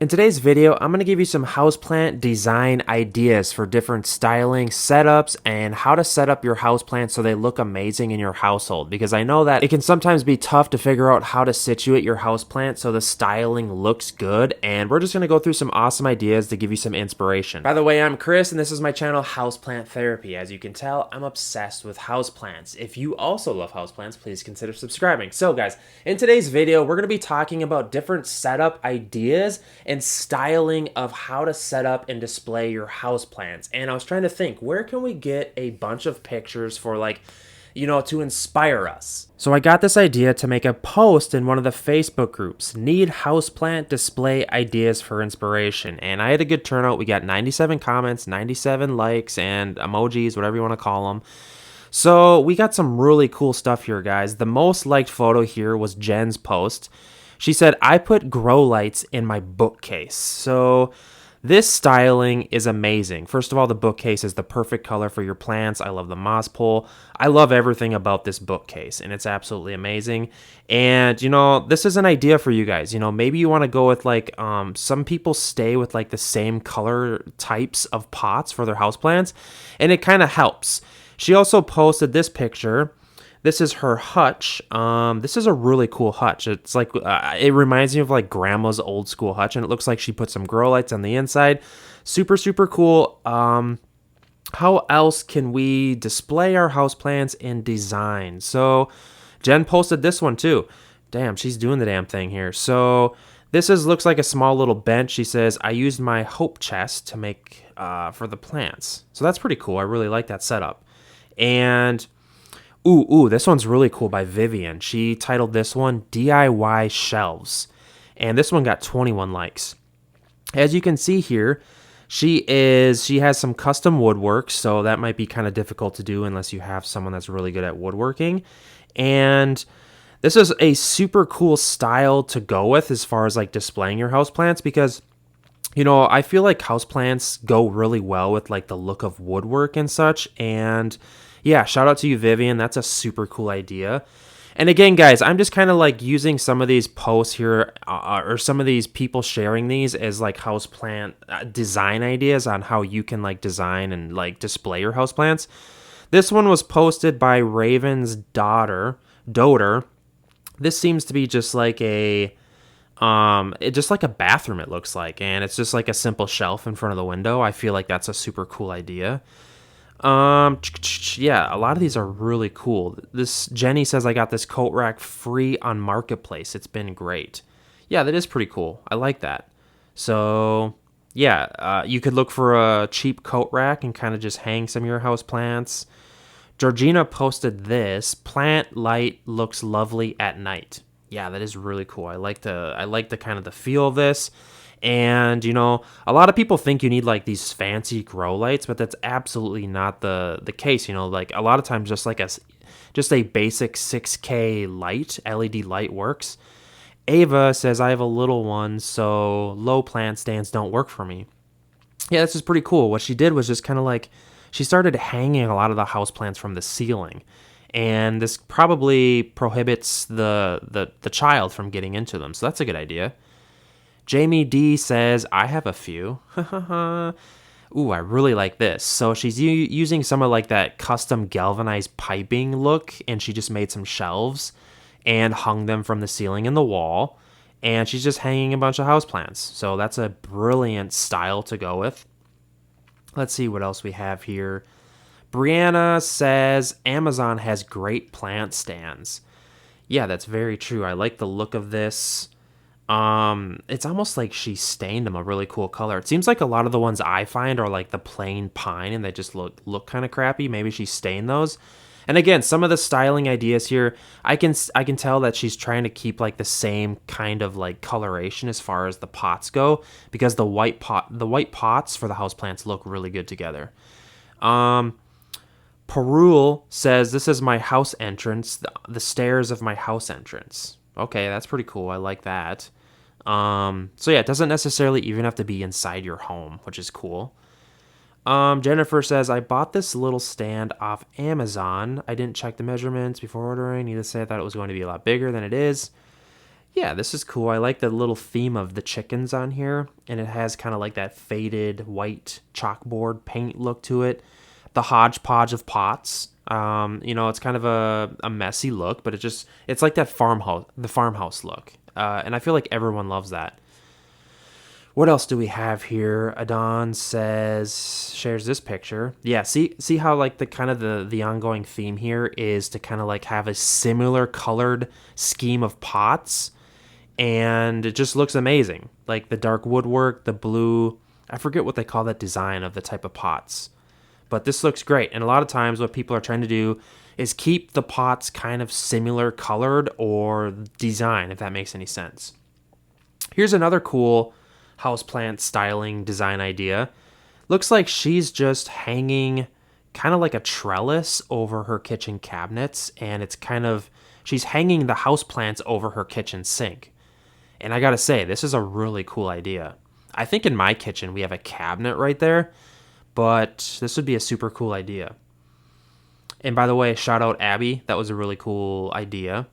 In today's video, I'm going to give you some houseplant design ideas for different styling setups and how to set up your houseplants so they look amazing in your household. Because I know that it can sometimes be tough to figure out how to situate your houseplant so the styling looks good. And we're just going to go through some awesome ideas to give you some inspiration. By the way, I'm Chris and this is my channel Houseplant Therapy. As you can tell, I'm obsessed with houseplants. If you also love houseplants, please consider subscribing. So guys, in today's video, we're going to be talking about different setup ideas and styling of how to set up and display your houseplants. And I was trying to think, where can we get a bunch of pictures for to inspire us? So I got this idea to make a post in one of the Facebook groups, Need Houseplant Display Ideas for Inspiration. And I had a good turnout. We got 97 comments, 97 likes, and emojis, whatever you want to call them. So we got some really cool stuff here, guys. The most liked photo here was Jen's post. She said, I put grow lights in my bookcase. So this styling is amazing. First of all, the bookcase is the perfect color for your plants. I love the moss pole. I love everything about this bookcase, and it's absolutely amazing. And, this is an idea for you guys. Maybe you want to go with some people stay with the same color types of pots for their houseplants, and it kind of helps. She also posted this picture. This is her hutch. This is a really cool hutch. It's it reminds me of grandma's old school hutch, and it looks like she put some grow lights on the inside. Super, super cool. How else can we display our houseplants in design? So Jen posted this one too. Damn, she's doing the damn thing here. So this looks like a small little bench. She says, I used my hope chest to make for the plants. So that's pretty cool. I really like that setup. And Ooh, this one's really cool by Vivian. She titled this one DIY Shelves. And this one got 21 likes. As you can see here, she has some custom woodwork, so that might be kind of difficult to do unless you have someone that's really good at woodworking. And this is a super cool style to go with as far as displaying your houseplants because I feel like houseplants go really well with the look of woodwork and such. And yeah, shout out to you, Vivian. That's a super cool idea. And again, guys, I'm just kind of using some of these posts here or some of these people sharing these as houseplant design ideas on how you can design and display your houseplants. This one was posted by Raven's Doter. This seems to be just just like a bathroom, it looks like, and it's just a simple shelf in front of the window. I feel like that's a super cool idea. Yeah, a lot of these are really cool. This Jenny says, I got this coat rack free on Marketplace. It's been great. Yeah, that is pretty cool. I like that. So yeah, you could look for a cheap coat rack and kind of just hang some of your house plants. Georgina posted this plant light looks lovely at night. Yeah, that is really cool. I like the kind of the feel of this. And, a lot of people think you need these fancy grow lights, but that's absolutely not the case. A lot of times just a basic 6K light, LED light works. Ava says, I have a little one, so low plant stands don't work for me. Yeah, this is pretty cool. What she did was just kind of she started hanging a lot of the houseplants from the ceiling. And this probably prohibits the child from getting into them. So that's a good idea. Jamie D says, I have a few. Ooh, I really like this. So she's using some of that custom galvanized piping look, and she just made some shelves and hung them from the ceiling and the wall. And she's just hanging a bunch of houseplants. So that's a brilliant style to go with. Let's see what else we have here. Brianna says, Amazon has great plant stands. Yeah, that's very true. I like the look of this. It's almost like she stained them a really cool color. It seems like a lot of the ones I find are the plain pine and they just look kind of crappy. Maybe she stained those. And again, some of the styling ideas here, I can tell that she's trying to keep the same kind of coloration as far as the pots go, because the white pots for the houseplants look really good together. Perul says, this is my house entrance, the stairs of my house entrance. Okay, that's pretty cool. I like that. So yeah, it doesn't necessarily even have to be inside your home, which is cool. Jennifer says, I bought this little stand off Amazon. I didn't check the measurements before ordering. Needless to say, I thought it was going to be a lot bigger than it is. Yeah, this is cool. I like the little theme of the chickens on here, and it has kind of like that faded white chalkboard paint look to it. The hodgepodge of pots. It's kind of a messy look, but it's like that farmhouse look. And I feel like everyone loves that. What else do we have here? Adon shares this picture. Yeah, see how like the kind of the ongoing theme here is to kind of like have a similar colored scheme of pots, and it just looks amazing. Like the dark woodwork, the blue, I forget what they call that design of the type of pots. But this looks great. And a lot of times what people are trying to do is keep the pots kind of similar colored or design, if that makes any sense. Here's another cool houseplant styling design idea. Looks like she's just hanging kind of like a trellis over her kitchen cabinets, and she's hanging the houseplants over her kitchen sink. And I gotta say, this is a really cool idea. I think in my kitchen we have a cabinet right there, but this would be a super cool idea. And by the way, shout out Abby. That was a really cool idea.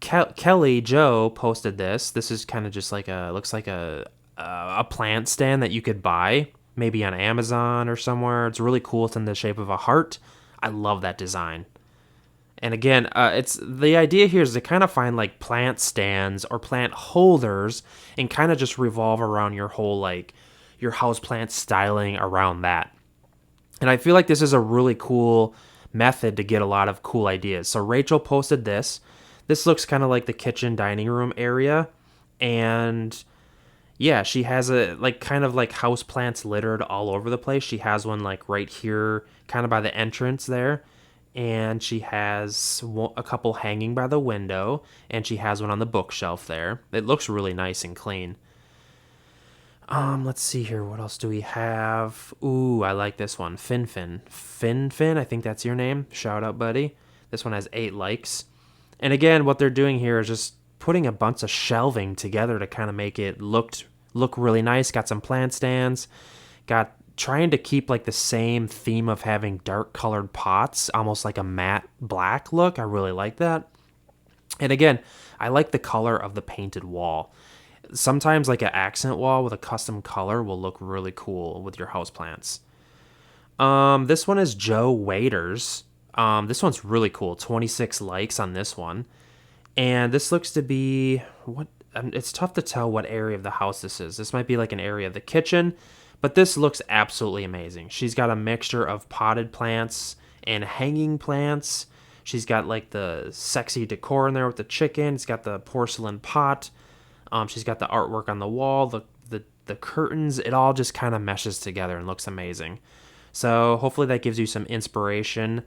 Kelly Joe posted this. This is kind of just looks like a plant stand that you could buy maybe on Amazon or somewhere. It's really cool. It's in the shape of a heart. I love that design. And again, it's the idea here is to kind of find like plant stands or plant holders and kind of just revolve around your whole like your house plant styling around that. And I feel like this is a really cool method to get a lot of cool ideas. So Rachel posted this. This looks kind of like the kitchen dining room area, and yeah, she has a like kind of like house plants littered all over the place. She has one like right here, kind of by the entrance there, and she has a couple hanging by the window, and she has one on the bookshelf there. It looks really nice and clean. Let's see here. What else do we have? Ooh, I like this one. Fin, I think that's your name. Shout out, buddy. This one has 8 likes. And again, what they're doing here is just putting a bunch of shelving together to kind of make it look really nice. Got some plant stands. Got trying to keep like the same theme of having dark colored pots, almost like a matte black look. I really like that. And again, I like the color of the painted wall. Sometimes like an accent wall with a custom color will look really cool with your houseplants. This one is Joe Waiters. This one's really cool. 26 likes on this one. And this looks to be it's tough to tell what area of the house this is. This might be like an area of the kitchen, but this looks absolutely amazing. She's got a mixture of potted plants and hanging plants. She's got like the sexy decor in there with the chicken. It's got the porcelain pot. She's got the artwork on the wall, the curtains. It all just kind of meshes together and looks amazing. So hopefully that gives you some inspiration.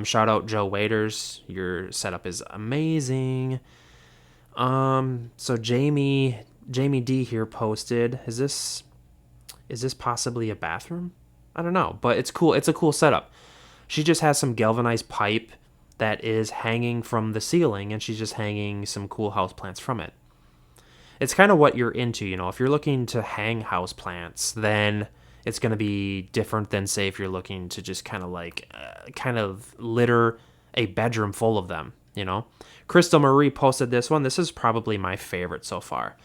Shout out Joe Waiters. Your setup is amazing. So Jamie D here posted. Is this possibly a bathroom? I don't know, but it's cool. It's a cool setup. She just has some galvanized pipe that is hanging from the ceiling, and she's just hanging some cool houseplants from it. It's kind of what you're into, if you're looking to hang houseplants, then it's going to be different than say if you're looking to just kind of litter a bedroom full of them, Crystal Marie posted this one. This is probably my favorite so far.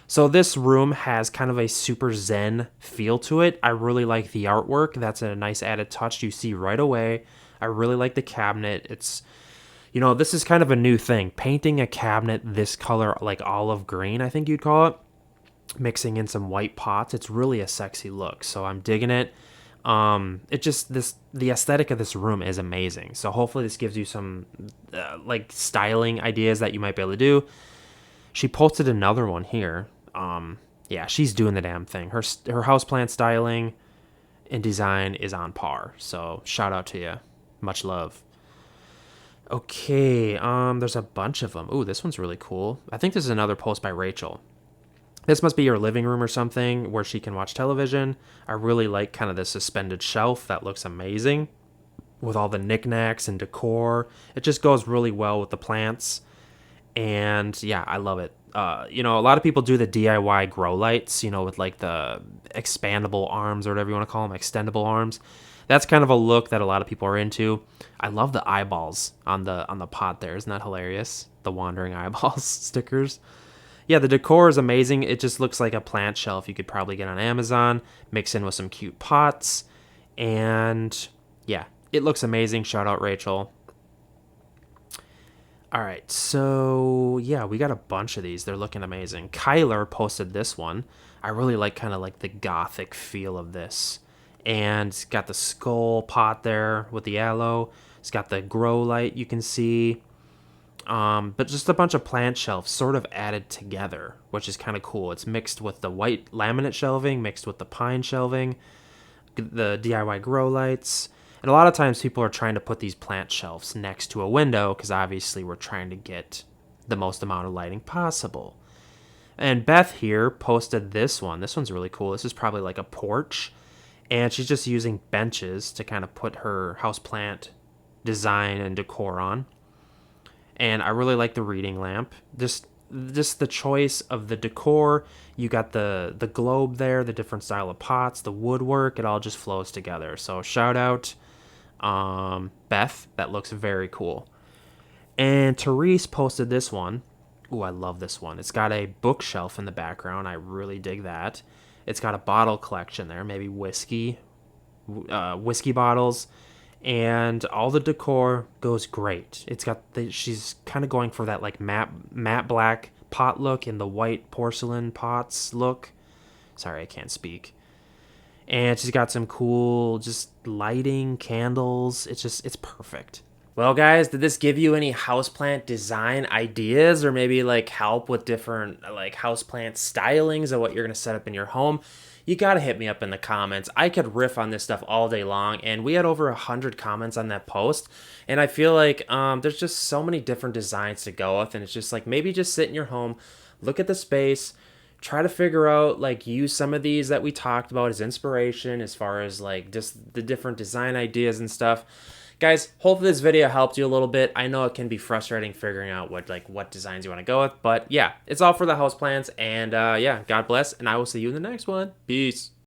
So this room has kind of a super zen feel to it. I really like the artwork. That's a nice added touch you see right away. I really like the cabinet. It's this is kind of a new thing. Painting a cabinet this color, like olive green, I think you'd call it, mixing in some white pots. It's really a sexy look. So I'm digging it. The aesthetic of this room is amazing. So hopefully this gives you some like styling ideas that you might be able to do. She posted another one here. Yeah, she's doing the damn thing. Her houseplant styling and design is on par. So shout out to you. Much love. Okay, there's a bunch of them. Ooh, this one's really cool. I think this is another post by Rachel. This must be your living room or something where she can watch television. I really like kind of the suspended shelf. That looks amazing with all the knickknacks and decor. It just goes really well with the plants. And yeah, I love it. A lot of people do the DIY grow lights, with like the expandable arms or whatever you want to call them, extendable arms. that's kind of a look that a lot of people are into. I love the eyeballs on the pot there. Isn't that hilarious? The wandering eyeballs stickers. Yeah, the decor is amazing. It just looks like a plant shelf you could probably get on Amazon, mix in with some cute pots, and yeah, it looks amazing. Shout out Rachel. All right, so yeah, we got a bunch of these. They're looking amazing. Kyler posted this one. I really like kind of like the gothic feel of this. And it's got the skull pot there with the aloe. It's got the grow light you can see. But just a bunch of plant shelves sort of added together, which is kind of cool. It's mixed with the white laminate shelving, mixed with the pine shelving, the DIY grow lights. And a lot of times people are trying to put these plant shelves next to a window because obviously we're trying to get the most amount of lighting possible. And Beth here posted this one. This one's really cool. This is probably like a porch. And she's just using benches to kind of put her houseplant design and decor on. And I really like the reading lamp. Just the choice of the decor. You got the globe there, the different style of pots, the woodwork. It all just flows together. So shout out Beth. That looks very cool. And Therese posted this one. Ooh, I love this one. It's got a bookshelf in the background. I really dig that. It's got a bottle collection there, maybe whiskey bottles, and all the decor goes great. It's got she's kind of going for that like matte black pot look and the white porcelain pots look. Sorry, I can't speak. And she's got some cool just lighting, candles. It's perfect. Well, guys, did this give you any houseplant design ideas or maybe like help with different like houseplant stylings of what you're going to set up in your home? You got to hit me up in the comments. I could riff on this stuff all day long, and we had over 100 comments on that post, and I feel like there's just so many different designs to go with, and it's just like maybe just sit in your home, look at the space, try to figure out like use some of these that we talked about as inspiration as far as like just the different design ideas and stuff. Guys, hopefully this video helped you a little bit. I know it can be frustrating figuring out what designs you want to go with, but yeah, it's all for the houseplants, and yeah, God bless, and I will see you in the next one. Peace.